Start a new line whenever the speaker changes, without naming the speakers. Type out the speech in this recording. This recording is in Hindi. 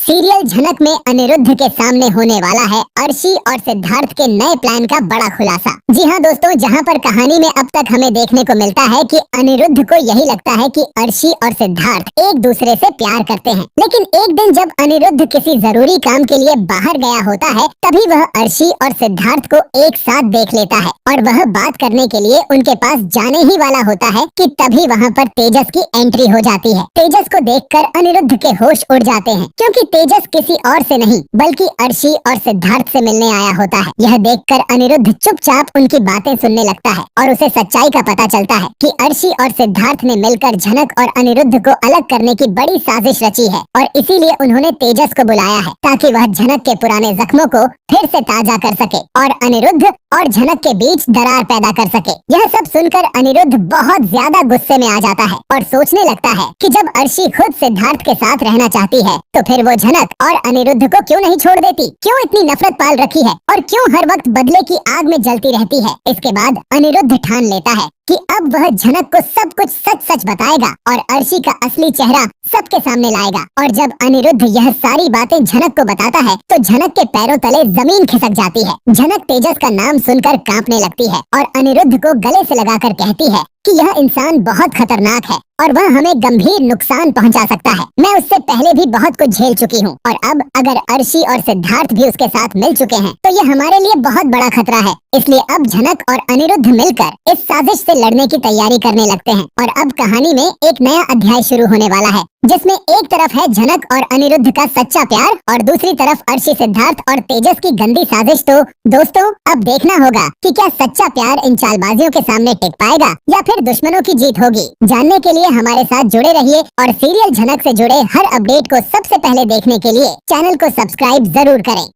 सीरियल झनक में अनिरुद्ध के सामने होने वाला है अर्शी और सिद्धार्थ के नए प्लान का बड़ा खुलासा। जी हाँ दोस्तों, जहाँ पर कहानी में अब तक हमें देखने को मिलता है कि अनिरुद्ध को यही लगता है कि अर्शी और सिद्धार्थ एक दूसरे से प्यार करते हैं, लेकिन एक दिन जब अनिरुद्ध किसी जरूरी काम के लिए बाहर गया होता है तभी वह अर्शी और सिद्धार्थ को एक साथ देख लेता है और वह बात करने के लिए उनके पास जाने ही वाला होता है कि तभी वहाँ पर तेजस की एंट्री हो जाती है। तेजस को देखकर अनिरुद्ध के होश उड़ जाते हैं क्योंकि तेजस किसी और से नहीं बल्कि अर्शी और सिद्धार्थ से मिलने आया होता है। यह देखकर अनिरुद्ध चुपचाप उनकी बातें सुनने लगता है और उसे सच्चाई का पता चलता है कि अर्शी और सिद्धार्थ ने मिलकर झनक और अनिरुद्ध को अलग करने की बड़ी साजिश रची है और इसीलिए उन्होंने तेजस को बुलाया है ताकि वह झनक के पुराने जख्मों को फिर से ताजा कर सके और अनिरुद्ध और झनक के बीच दरार पैदा कर सके। यह सब सुनकर अनिरुद्ध बहुत ज्यादा गुस्से में आ जाता है और सोचने लगता है कि जब अर्शी खुद सिद्धार्थ के साथ रहना चाहती है तो फिर वो झनक और अनिरुद्ध को क्यों नहीं छोड़ देती, क्यों इतनी नफरत पाल रखी है और क्यों हर वक्त बदले की आग में जलती रहती है। इसके बाद अनिरुद्ध ठान लेता है कि अब वह झनक को सब कुछ सच सच बताएगा और अर्शी का असली चेहरा सबके सामने लाएगा। और जब अनिरुद्ध यह सारी बातें झनक को बताता है तो झनक के पैरों तले जमीन खिसक जाती है। झनक तेजस का नाम सुनकर कांपने लगती है और अनिरुद्ध को गले से लगाकर कहती है कि यह इंसान बहुत खतरनाक है और वह हमें गंभीर नुकसान पहुंचा सकता है। मैं उससे पहले भी बहुत कुछ झेल चुकी हूँ और अब अगर अर्शी और सिद्धार्थ भी उसके साथ मिल चुके हैं तो यह हमारे लिए बहुत बड़ा खतरा है। इसलिए अब झनक और अनिरुद्ध मिलकर इस साजिश से लड़ने की तैयारी करने लगते हैं और अब कहानी में एक नया अध्याय शुरू होने वाला है जिसमें एक तरफ है झनक और अनिरुद्ध का सच्चा प्यार और दूसरी तरफ अर्शी, सिद्धार्थ और तेजस की गंदी साजिश। तो दोस्तों अब देखना होगा कि क्या सच्चा प्यार इन चालबाजियों के सामने टिक पाएगा या फिर दुश्मनों की जीत होगी। जानने के लिए हमारे साथ जुड़े रहिए और सीरियल झनक से जुड़े हर अपडेट को सबसे पहले देखने के लिए चैनल को सब्सक्राइब जरूर करें।